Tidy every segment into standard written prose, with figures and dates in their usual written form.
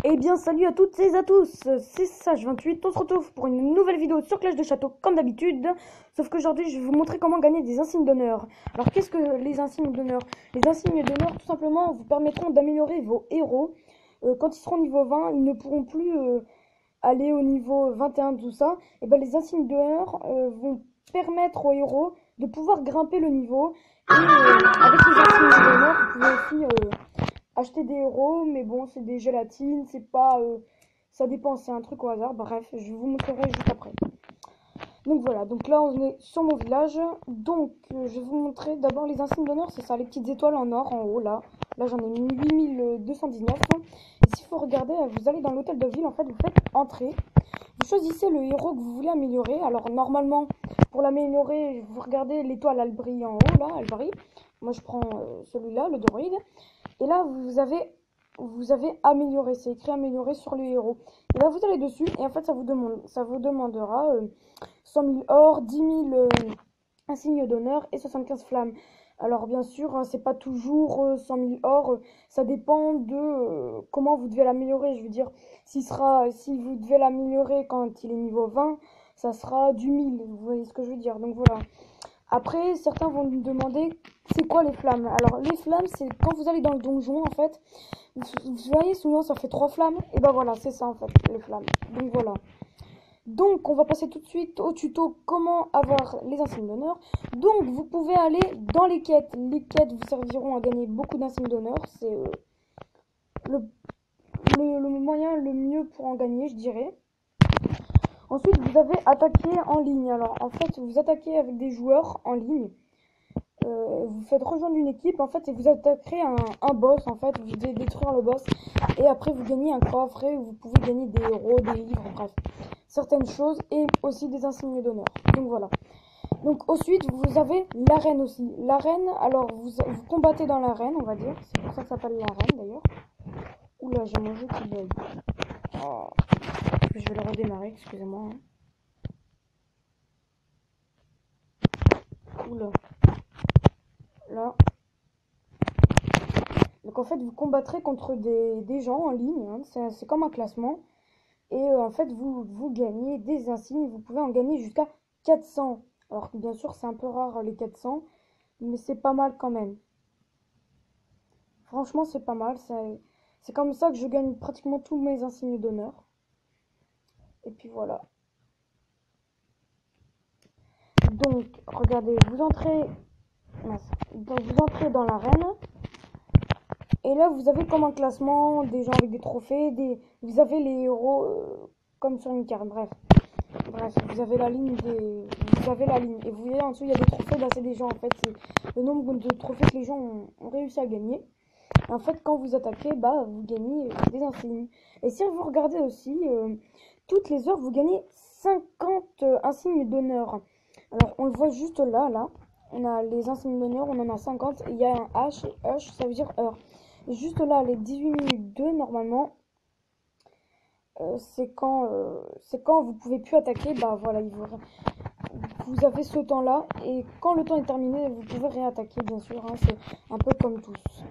Eh bien, salut à toutes et à tous, c'est Sage28, on se retrouve pour une nouvelle vidéo sur Clash de Château, comme d'habitude. Sauf qu'aujourd'hui, je vais vous montrer comment gagner des insignes d'honneur. Alors, qu'est-ce que les insignes d'honneur? Les insignes d'honneur, tout simplement, vous permettront d'améliorer vos héros. Quand ils seront niveau 20, ils ne pourront plus aller au niveau 21, tout ça. Et ben, les insignes d'honneur vont permettre aux héros de pouvoir grimper le niveau. Et avec les insignes d'honneur, vous pouvez aussi acheter des héros, mais bon, c'est des gélatines, c'est pas. Ça dépend, c'est un truc au hasard. Bref, je vous montrerai juste après. Donc voilà, donc là on est sur mon village. Donc je vais vous montrer d'abord les insignes d'honneur, c'est ça, les petites étoiles en or en haut là. Là j'en ai mis 8219. Et s'il faut regarder, vous allez dans l'hôtel de ville, en fait, vous faites entrer. Vous choisissez le héros que vous voulez améliorer. Alors normalement, pour l'améliorer, vous regardez l'étoile, elle brille en haut là, elle brille. Moi je prends celui-là, le droïde. Et là, vous avez amélioré, c'est écrit amélioré sur le héros. Et là, vous allez dessus, et en fait, ça vous demandera 100 000 or, 10 000 insignes d'honneur et 75 flammes. Alors, bien sûr, hein, c'est pas toujours 100 000 or, ça dépend de comment vous devez l'améliorer. Je veux dire, si vous devez l'améliorer quand il est niveau 20, ça sera du 1000. Vous voyez ce que je veux dire? Donc voilà. Après, certains vont me demander c'est quoi les flammes. Alors les flammes, c'est quand vous allez dans le donjon en fait. Vous voyez souvent ça fait 3 flammes. Et ben voilà, c'est ça en fait les flammes. Donc voilà. Donc on va passer tout de suite au tuto comment avoir les insignes d'honneur. Donc vous pouvez aller dans les quêtes. Les quêtes vous serviront à gagner beaucoup d'insignes d'honneur. C'est le, le moyen le mieux pour en gagner, je dirais. Ensuite, vous avez attaquer en ligne. Alors, en fait, vous attaquez avec des joueurs en ligne. Vous faites rejoindre une équipe, en fait, et vous attaquerez un boss, en fait. Vous devez détruire le boss. Et après, vous gagnez un coffre et vous pouvez gagner des héros, des livres, bref. Certaines choses et aussi des insignes d'honneur. Donc, voilà. Donc, ensuite, vous avez l'arène aussi. L'arène, alors, vous combattez dans l'arène, on va dire. C'est pour ça que ça s'appelle l'arène, d'ailleurs. Oula, j'ai mon jeu qui bug. Oh. Je vais le redémarrer, excusez-moi. Oula. Là. Donc en fait, vous combattrez contre des gens en ligne. Hein. C'est comme un classement. Et en fait, vous gagnez des insignes. Vous pouvez en gagner jusqu'à 400. Alors bien sûr, c'est un peu rare les 400. Mais c'est pas mal quand même. Franchement, c'est pas mal. C'est comme ça que je gagne pratiquement tous mes insignes d'honneur. Et puis voilà. Donc, regardez, vous entrez dans l'arène. Et là, vous avez comme un classement des gens avec des trophées. Vous avez les héros comme sur une carte. Bref, vous avez la ligne vous avez la ligne. Et vous voyez en dessous, il y a des trophées. Bah, c'est des gens en fait. C'est le nombre de trophées que les gens ont réussi à gagner. Et en fait, quand vous attaquez, bah, vous gagnez des insignes. Et si vous regardez aussi, toutes les heures, vous gagnez 50 insignes d'honneur. Alors, on le voit juste là, là. On a les insignes d'honneur, on en a 50. Il y a un H et H, ça veut dire heure. Juste là, les 18 minutes 2, normalement, c'est quand vous pouvez plus attaquer. Bah voilà, vous avez ce temps-là. Et quand le temps est terminé, vous pouvez réattaquer, bien sûr. Hein, c'est un peu comme tous.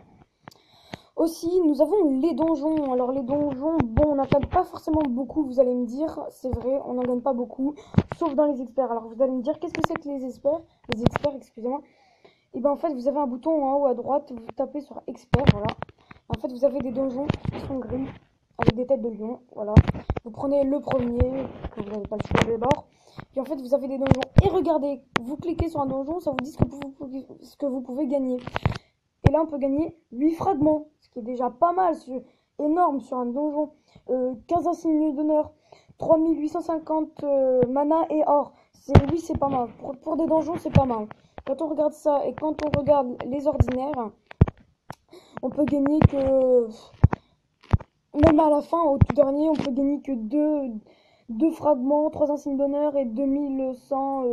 Aussi, nous avons les donjons. Alors les donjons, bon, on n'en gagne pas forcément beaucoup, vous allez me dire. C'est vrai, on n'en gagne pas beaucoup, sauf dans les experts. Alors vous allez me dire, qu'est-ce que c'est que les experts? Les experts, excusez-moi. Et ben en fait, vous avez un bouton en haut à droite, vous tapez sur expert, voilà. En fait, vous avez des donjons qui sont gris, avec des têtes de lion, voilà. Vous prenez le premier, que vous n'avez pas le choix d'abord. Puis en fait, vous avez des donjons. Et regardez, vous cliquez sur un donjon, ça vous dit ce que vous pouvez gagner. Et là, on peut gagner 8 fragments, ce qui est déjà pas mal, énorme sur un donjon. 15 insignes d'honneur, 3850 mana et or. Oui, c'est pas mal. Pour des donjons, c'est pas mal. Quand on regarde ça et quand on regarde les ordinaires, on peut gagner que... Même à la fin, au tout dernier, on peut gagner que 2 fragments, 3 insignes d'honneur et 2100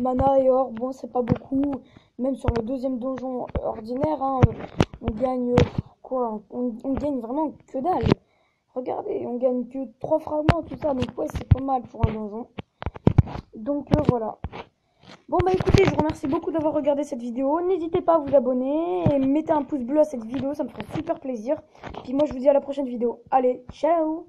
mana et or. Bon, c'est pas beaucoup. Même sur le deuxième donjon ordinaire, hein, on gagne quoi? On gagne vraiment que dalle. Regardez, on gagne que 3 fragments, tout ça. Donc ouais, c'est pas mal pour un donjon. Donc voilà. Bon bah écoutez, je vous remercie beaucoup d'avoir regardé cette vidéo. N'hésitez pas à vous abonner et mettez un pouce bleu à cette vidéo, ça me ferait super plaisir. Puis moi je vous dis à la prochaine vidéo. Allez, ciao!